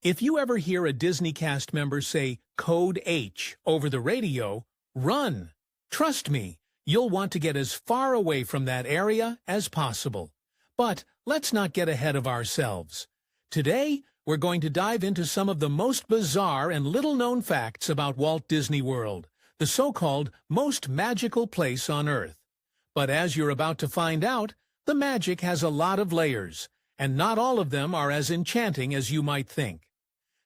If you ever hear a Disney cast member say Code H over the radio, run. Trust me, you'll want to get as far away from that area as possible. But let's not get ahead of ourselves. Today, we're going to dive into some of the most bizarre and little-known facts about Walt Disney World, the so-called most magical place on Earth. But as you're about to find out, the magic has a lot of layers, and not all of them are as enchanting as you might think.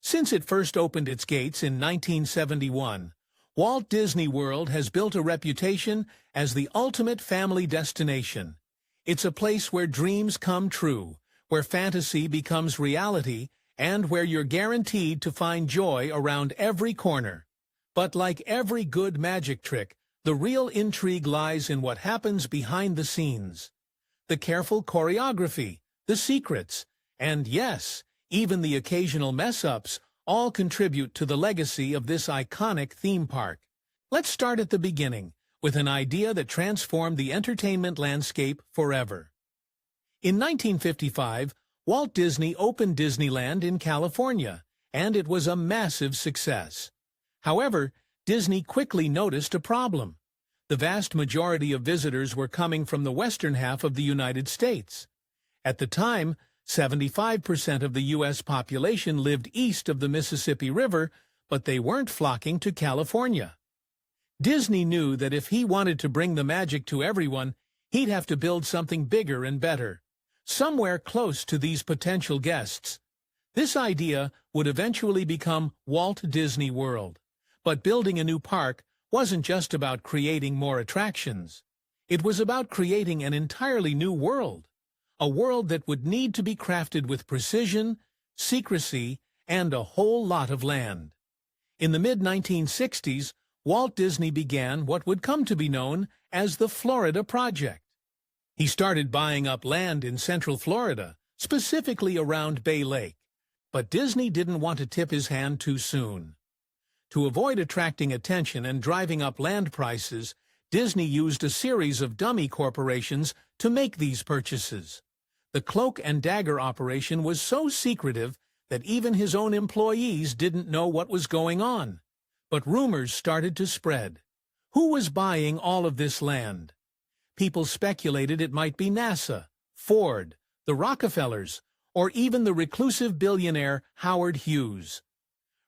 Since it first opened its gates in 1971, Walt Disney World has built a reputation as the ultimate family destination. It's a place where dreams come true, where fantasy becomes reality, and where you're guaranteed to find joy around every corner. But like every good magic trick, the real intrigue lies in what happens behind the scenes. The careful choreography, the secrets, and yes, even the occasional mess-ups all contribute to the legacy of this iconic theme park. Let's start at the beginning, with an idea that transformed the entertainment landscape forever. In 1955, Walt Disney opened Disneyland in California, and it was a massive success. However, Disney quickly noticed a problem. The vast majority of visitors were coming from the western half of the United States. At the time, 75% of the U.S. population lived east of the Mississippi River, but they weren't flocking to California. Disney knew that if he wanted to bring the magic to everyone, he'd have to build something bigger and better, somewhere close to these potential guests. This idea would eventually become Walt Disney World. But building a new park wasn't just about creating more attractions. It was about creating an entirely new world. A world that would need to be crafted with precision, secrecy, and a whole lot of land. In the mid-1960s, Walt Disney began what would come to be known as the Florida Project. He started buying up land in central Florida, specifically around Bay Lake. But Disney didn't want to tip his hand too soon. To avoid attracting attention and driving up land prices, Disney used a series of dummy corporations to make these purchases. The cloak and dagger operation was so secretive that even his own employees didn't know what was going on. But rumors started to spread. Who was buying all of this land? People speculated it might be NASA, Ford, the Rockefellers, or even the reclusive billionaire Howard Hughes.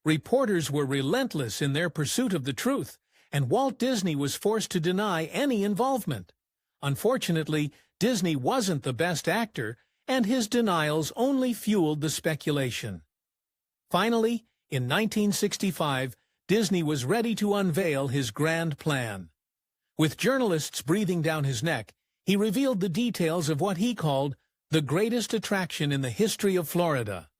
Reporters were relentless in their pursuit of the truth, and Walt Disney was forced to deny any involvement. Unfortunately, Disney wasn't the best actor, and his denials only fueled the speculation. Finally, in 1965, Disney was ready to unveil his grand plan. With journalists breathing down his neck, he revealed the details of what he called the greatest attraction in the history of Florida.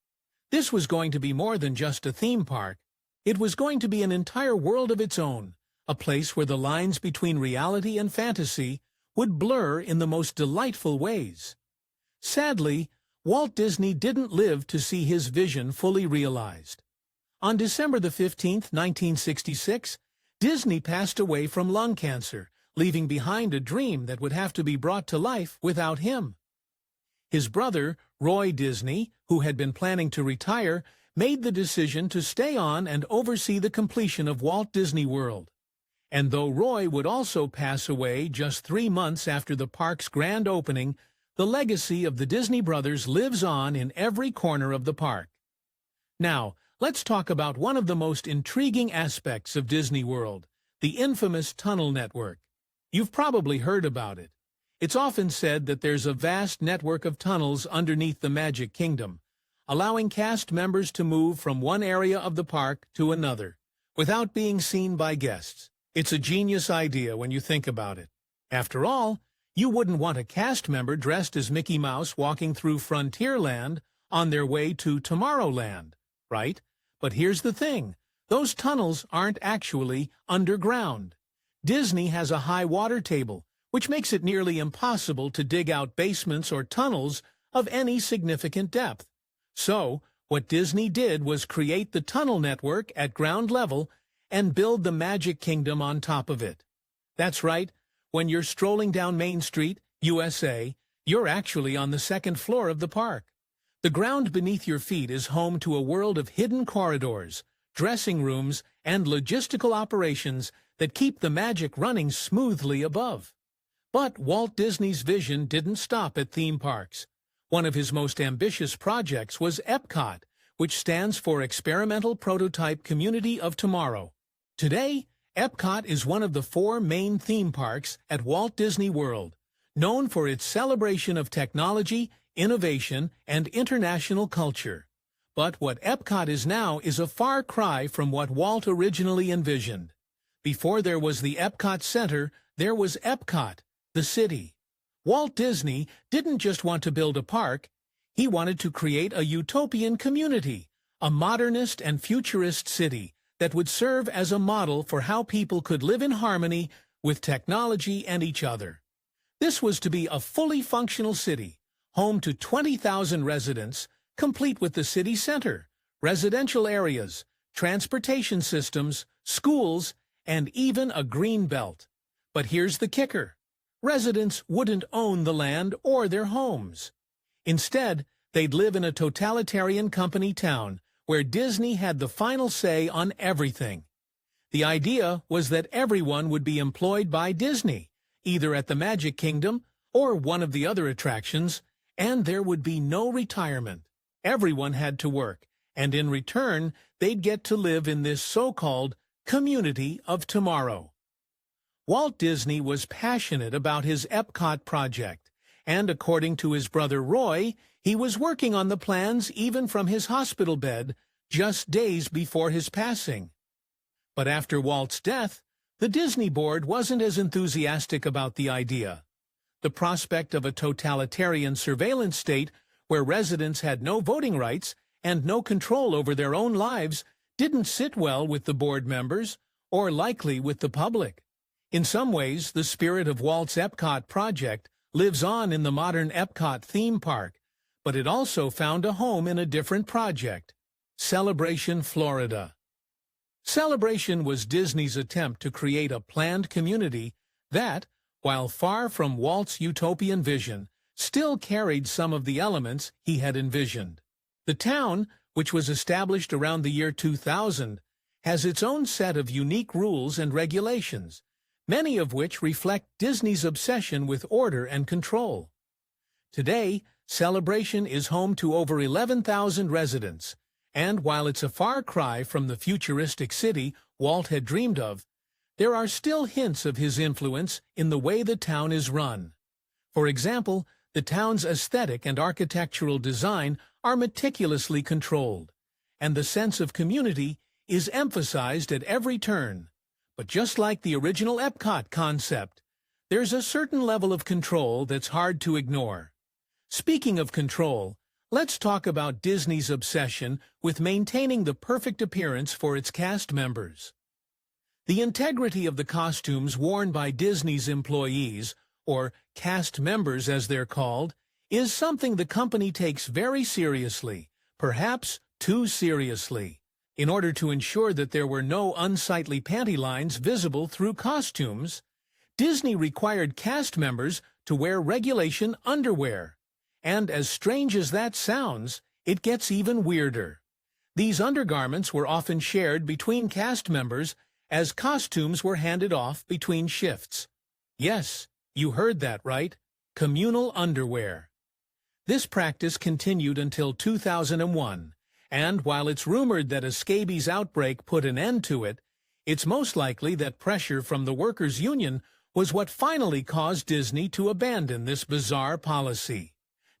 This was going to be more than just a theme park. It was going to be an entire world of its own, a place where the lines between reality and fantasy would blur in the most delightful ways. Sadly, Walt Disney didn't live to see his vision fully realized. On December 15, 1966, Disney passed away from lung cancer, leaving behind a dream that would have to be brought to life without him. His brother, Roy Disney, who had been planning to retire, made the decision to stay on and oversee the completion of Walt Disney World. And though Roy would also pass away just 3 months after the park's grand opening, the legacy of the Disney brothers lives on in every corner of the park. Now, let's talk about one of the most intriguing aspects of Disney World, the infamous tunnel network. You've probably heard about it. It's often said that there's a vast network of tunnels underneath the Magic Kingdom, allowing cast members to move from one area of the park to another, without being seen by guests. It's a genius idea when you think about it. After all, you wouldn't want a cast member dressed as Mickey Mouse walking through Frontierland on their way to Tomorrowland, right? But here's the thing, those tunnels aren't actually underground. Disney has a high water table, which makes it nearly impossible to dig out basements or tunnels of any significant depth. So, what Disney did was create the tunnel network at ground level and build the Magic Kingdom on top of it. That's right, when you're strolling down Main Street, USA, you're actually on the second floor of the park. The ground beneath your feet is home to a world of hidden corridors, dressing rooms, and logistical operations that keep the magic running smoothly above. But Walt Disney's vision didn't stop at theme parks. One of his most ambitious projects was Epcot, which stands for Experimental Prototype Community of Tomorrow. Today, Epcot is one of the 4 main theme parks at Walt Disney World, known for its celebration of technology, innovation, and international culture. But what Epcot is now is a far cry from what Walt originally envisioned. Before there was the Epcot Center, there was Epcot, the city. Walt Disney didn't just want to build a park, he wanted to create a utopian community, a modernist and futurist city that would serve as a model for how people could live in harmony with technology and each other. This was to be a fully functional city, home to 20,000 residents, complete with the city center, residential areas, transportation systems, schools, and even a green belt. But here's the kicker. Residents wouldn't own the land or their homes. Instead, they'd live in a totalitarian company town where Disney had the final say on everything. The idea was that everyone would be employed by Disney, either at the Magic Kingdom or one of the other attractions, and there would be no retirement. Everyone had to work, and in return, they'd get to live in this so-called community of tomorrow. Walt Disney was passionate about his Epcot project, and according to his brother Roy, he was working on the plans even from his hospital bed just days before his passing. But after Walt's death, the Disney board wasn't as enthusiastic about the idea. The prospect of a totalitarian surveillance state where residents had no voting rights and no control over their own lives didn't sit well with the board members, or likely with the public. In some ways, the spirit of Walt's Epcot project lives on in the modern Epcot theme park, but it also found a home in a different project, Celebration, Florida. Celebration was Disney's attempt to create a planned community that, while far from Walt's utopian vision, still carried some of the elements he had envisioned. The town, which was established around the year 2000, has its own set of unique rules and regulations, many of which reflect Disney's obsession with order and control. Today, Celebration is home to over 11,000 residents, and while it's a far cry from the futuristic city Walt had dreamed of, there are still hints of his influence in the way the town is run. For example, the town's aesthetic and architectural design are meticulously controlled, and the sense of community is emphasized at every turn. But just like the original Epcot concept, there's a certain level of control that's hard to ignore. Speaking of control, let's talk about Disney's obsession with maintaining the perfect appearance for its cast members. The integrity of the costumes worn by Disney's employees, or cast members as they're called, is something the company takes very seriously, perhaps too seriously. In order to ensure that there were no unsightly panty lines visible through costumes, Disney required cast members to wear regulation underwear. And as strange as that sounds, it gets even weirder. These undergarments were often shared between cast members as costumes were handed off between shifts. Yes, you heard that right. Communal underwear. This practice continued until 2001. And while it's rumored that a scabies outbreak put an end to it, it's most likely that pressure from the workers' union was what finally caused Disney to abandon this bizarre policy.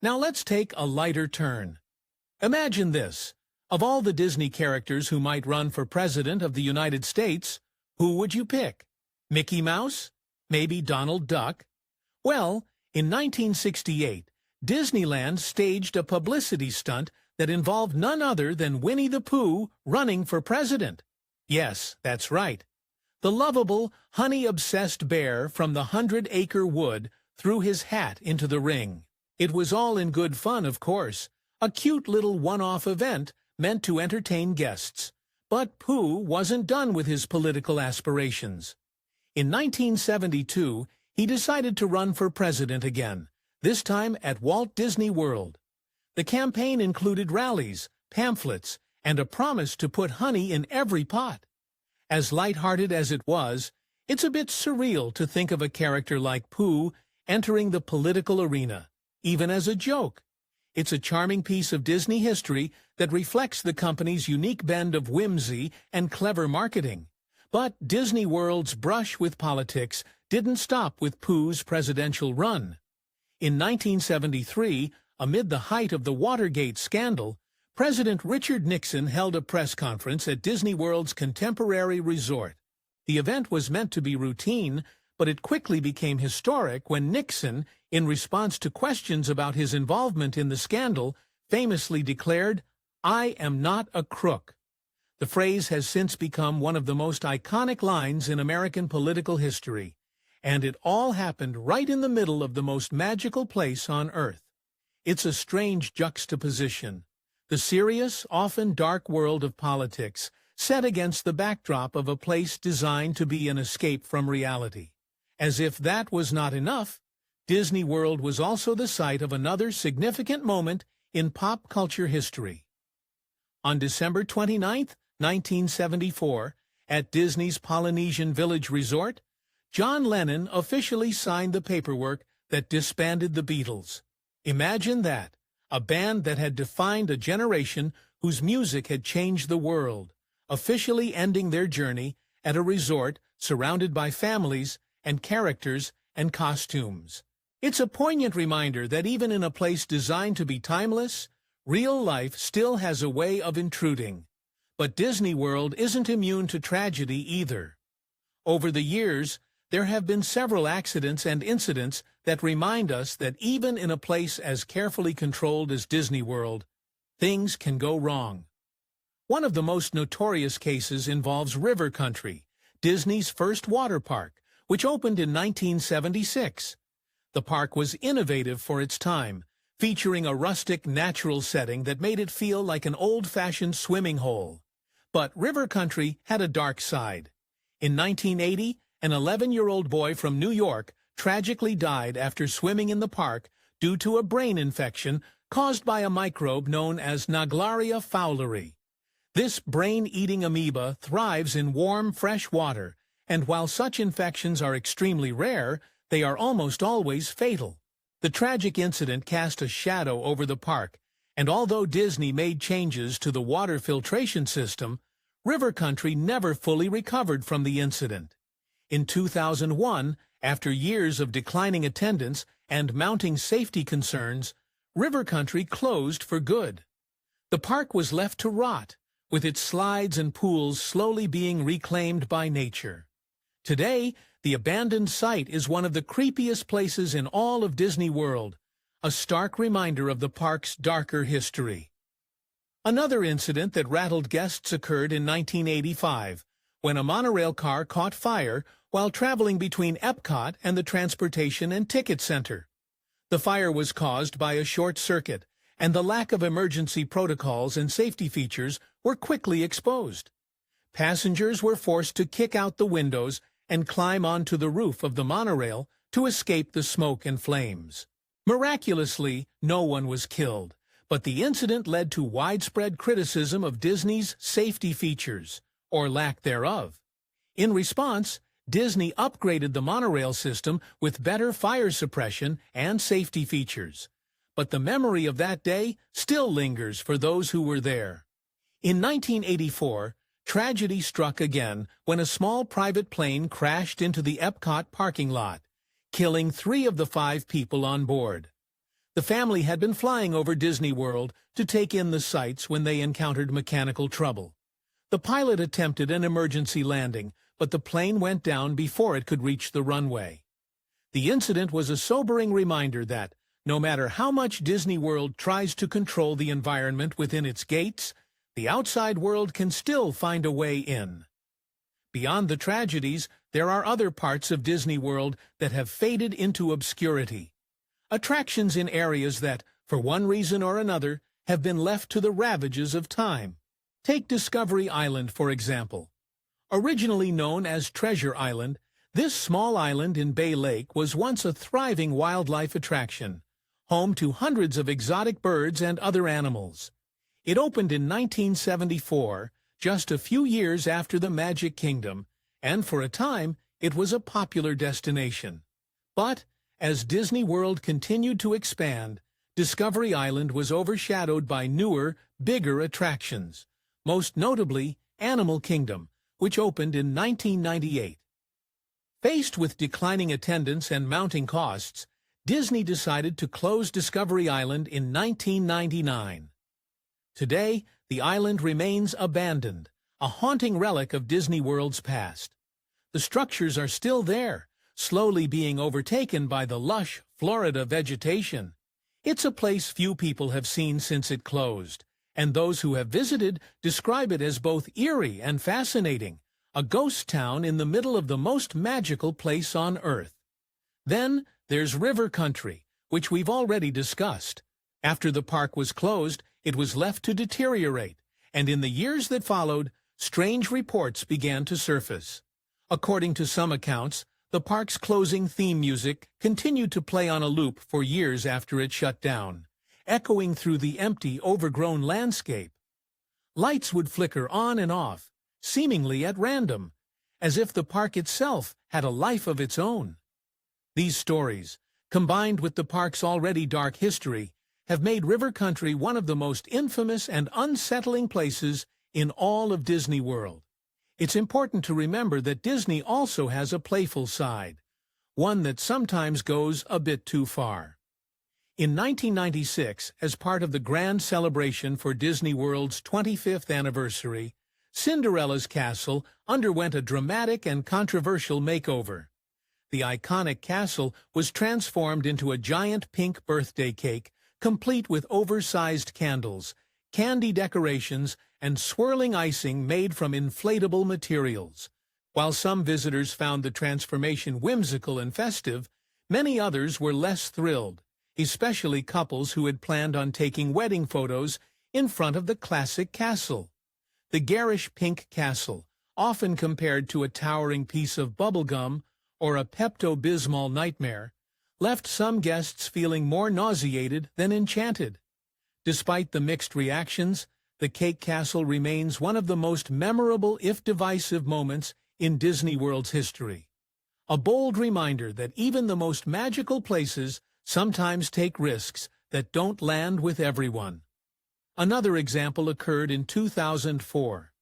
Now let's take a lighter turn. Imagine this. Of all the Disney characters who might run for President of the United States, who would you pick? Mickey Mouse? Maybe Donald Duck? Well, in 1968, Disneyland staged a publicity stunt that involved none other than Winnie the Pooh running for president. Yes, that's right. The lovable, honey-obsessed bear from the 100-Acre Wood threw his hat into the ring. It was all in good fun, of course, a cute little one-off event meant to entertain guests. But Pooh wasn't done with his political aspirations. In 1972, he decided to run for president again, this time at Walt Disney World. The campaign included rallies, pamphlets, and a promise to put honey in every pot. As light-hearted as it was, it's a bit surreal to think of a character like Pooh entering the political arena, even as a joke. It's a charming piece of Disney history that reflects the company's unique blend of whimsy and clever marketing. But Disney World's brush with politics didn't stop with Pooh's presidential run. In 1973, amid the height of the Watergate scandal, President Richard Nixon held a press conference at Disney World's contemporary resort. The event was meant to be routine, but it quickly became historic when Nixon, in response to questions about his involvement in the scandal, famously declared, "I am not a crook." The phrase has since become one of the most iconic lines in American political history, and it all happened right in the middle of the most magical place on Earth. It's a strange juxtaposition. The serious, often dark world of politics, set against the backdrop of a place designed to be an escape from reality. As if that was not enough, Disney World was also the site of another significant moment in pop culture history. On December 29, 1974, at Disney's Polynesian Village Resort, John Lennon officially signed the paperwork that disbanded the Beatles. Imagine that, a band that had defined a generation whose music had changed the world, officially ending their journey at a resort surrounded by families and characters and costumes. It's a poignant reminder that even in a place designed to be timeless, real life still has a way of intruding. But Disney World isn't immune to tragedy either. Over the years, there have been several accidents and incidents that remind us that even in a place as carefully controlled as Disney World, things can go wrong. One of the most notorious cases involves River Country, Disney's first water park, which opened in 1976. The park was innovative for its time, featuring a rustic natural setting that made it feel like an old-fashioned swimming hole. But River Country had a dark side. In 1980, an 11-year-old boy from New York tragically died after swimming in the park due to a brain infection caused by a microbe known as Naegleria fowleri. This brain-eating amoeba thrives in warm, fresh water, and while such infections are extremely rare, they are almost always fatal. The tragic incident cast a shadow over the park, and although Disney made changes to the water filtration system, River Country never fully recovered from the incident. In 2001, after years of declining attendance and mounting safety concerns, River Country closed for good. The park was left to rot, with its slides and pools slowly being reclaimed by nature. Today, the abandoned site is one of the creepiest places in all of Disney World, a stark reminder of the park's darker history. Another incident that rattled guests occurred in 1985, when a monorail car caught fire while traveling between Epcot and the Transportation and Ticket Center. The fire was caused by a short circuit, and the lack of emergency protocols and safety features were quickly exposed. Passengers were forced to kick out the windows and climb onto the roof of the monorail to escape the smoke and flames. Miraculously, no one was killed, but the incident led to widespread criticism of Disney's safety features, or lack thereof. In response, Disney upgraded the monorail system with better fire suppression and safety features. But the memory of that day still lingers for those who were there. In 1984, tragedy struck again when a small private plane crashed into the Epcot parking lot, killing 3 of the 5 people on board. The family had been flying over Disney World to take in the sights when they encountered mechanical trouble. The pilot attempted an emergency landing, but the plane went down before it could reach the runway. The incident was a sobering reminder that, no matter how much Disney World tries to control the environment within its gates, the outside world can still find a way in. Beyond the tragedies, there are other parts of Disney World that have faded into obscurity. Attractions in areas that, for one reason or another, have been left to the ravages of time. Take Discovery Island, for example. Originally known as Treasure Island, this small island in Bay Lake was once a thriving wildlife attraction, home to hundreds of exotic birds and other animals. It opened in 1974, just a few years after the Magic Kingdom, and for a time it was a popular destination. But as Disney World continued to expand, Discovery Island was overshadowed by newer, bigger attractions, most notably Animal Kingdom, which opened in 1998. Faced with declining attendance and mounting costs, Disney decided to close Discovery Island in 1999. Today, the island remains abandoned, a haunting relic of Disney World's past. The structures are still there, slowly being overtaken by the lush Florida vegetation. It's a place few people have seen since it closed, and those who have visited describe it as both eerie and fascinating, a ghost town in the middle of the most magical place on Earth. Then there's River Country, which we've already discussed. After the park was closed, it was left to deteriorate, and in the years that followed, strange reports began to surface. According to some accounts, the park's closing theme music continued to play on a loop for years after it shut down, echoing through the empty, overgrown landscape. Lights would flicker on and off, seemingly at random, as if the park itself had a life of its own. These stories, combined with the park's already dark history, have made River Country one of the most infamous and unsettling places in all of Disney World. It's important to remember that Disney also has a playful side, one that sometimes goes a bit too far. In 1996, as part of the grand celebration for Disney World's 25th anniversary, Cinderella's castle underwent a dramatic and controversial makeover. The iconic castle was transformed into a giant pink birthday cake, complete with oversized candles, candy decorations, and swirling icing made from inflatable materials. While some visitors found the transformation whimsical and festive, many others were less thrilled, especially couples who had planned on taking wedding photos in front of the classic castle. The garish pink castle, often compared to a towering piece of bubblegum or a Pepto-Bismol nightmare, left some guests feeling more nauseated than enchanted. Despite the mixed reactions, the Cake Castle remains one of the most memorable, if divisive, moments in Disney World's history. A bold reminder that even the most magical places sometimes take risks that don't land with everyone. Another example occurred in 2004.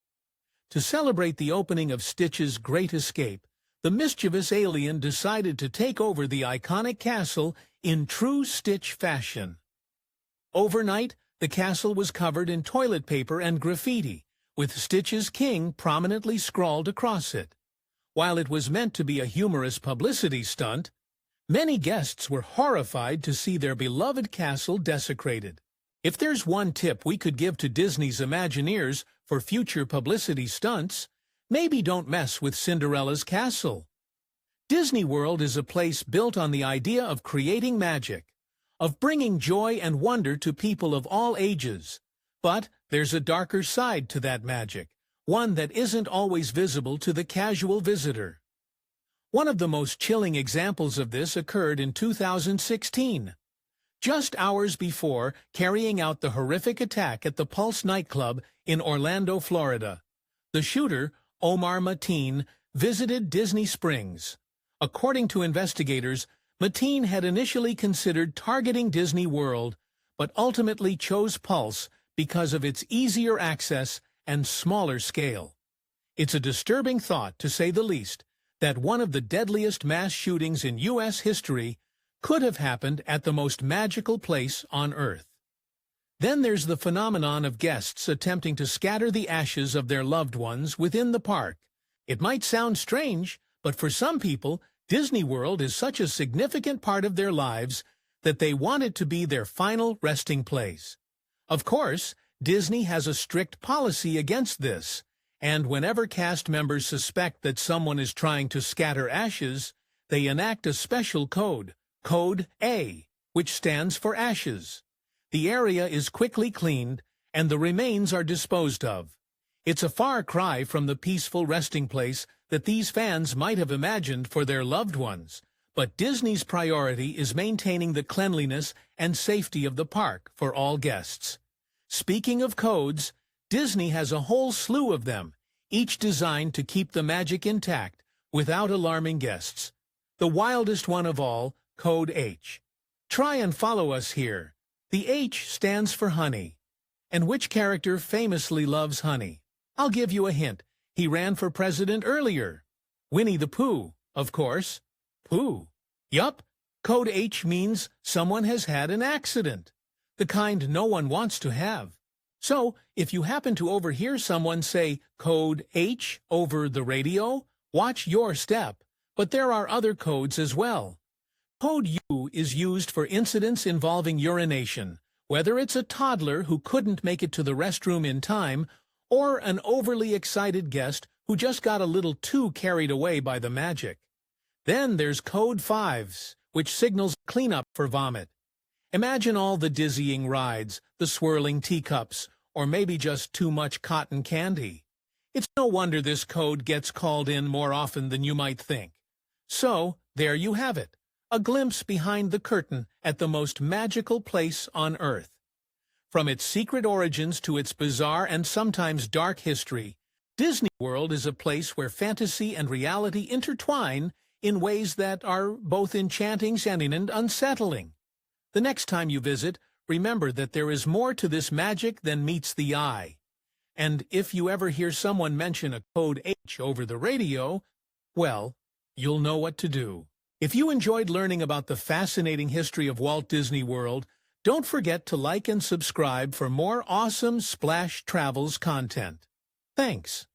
To celebrate the opening of Stitch's Great Escape, the mischievous alien decided to take over the iconic castle in true Stitch fashion. Overnight, the castle was covered in toilet paper and graffiti, with Stitch's King prominently scrawled across it. While it was meant to be a humorous publicity stunt, many guests were horrified to see their beloved castle desecrated. If there's one tip we could give to Disney's Imagineers for future publicity stunts, maybe don't mess with Cinderella's castle. Disney World is a place built on the idea of creating magic, of bringing joy and wonder to people of all ages. But there's a darker side to that magic, one that isn't always visible to the casual visitor. One of the most chilling examples of this occurred in 2016. Just hours before carrying out the horrific attack at the Pulse nightclub in Orlando, Florida, the shooter, Omar Mateen, visited Disney Springs. According to investigators, Mateen had initially considered targeting Disney World, but ultimately chose Pulse because of its easier access and smaller scale. It's a disturbing thought, to say the least, that one of the deadliest mass shootings in U.S. history could have happened at the most magical place on Earth. Then there's the phenomenon of guests attempting to scatter the ashes of their loved ones within the park. It might sound strange, but for some people, Disney World is such a significant part of their lives that they want it to be their final resting place. Of course, Disney has a strict policy against this, and whenever cast members suspect that someone is trying to scatter ashes, they enact a special code, Code A, which stands for ashes. The area is quickly cleaned, and the remains are disposed of. It's a far cry from the peaceful resting place that these fans might have imagined for their loved ones, but Disney's priority is maintaining the cleanliness and safety of the park for all guests. Speaking of codes, Disney has a whole slew of them, each designed to keep the magic intact without alarming guests. The wildest one of all, Code H. Try and follow us here. The H stands for honey. And which character famously loves honey? I'll give you a hint. He ran for president earlier. Winnie the Pooh, of course. Pooh. Yup. Code H means someone has had an accident, the kind no one wants to have. So, if you happen to overhear someone say Code H over the radio, watch your step. But there are other codes as well. Code U is used for incidents involving urination, whether it's a toddler who couldn't make it to the restroom in time, or an overly excited guest who just got a little too carried away by the magic. Then there's Code 5s, which signals cleanup for vomit. Imagine all the dizzying rides, the swirling teacups, or maybe just too much cotton candy. It's no wonder this code gets called in more often than you might think. So, there you have it, a glimpse behind the curtain at the most magical place on Earth. From its secret origins to its bizarre and sometimes dark history, Disney World is a place where fantasy and reality intertwine in ways that are both enchanting and unsettling. The next time you visit, remember that there is more to this magic than meets the eye. And if you ever hear someone mention a Code H over the radio, well, you'll know what to do. If you enjoyed learning about the fascinating history of Walt Disney World, don't forget to like and subscribe for more awesome Splash Travels content. Thanks.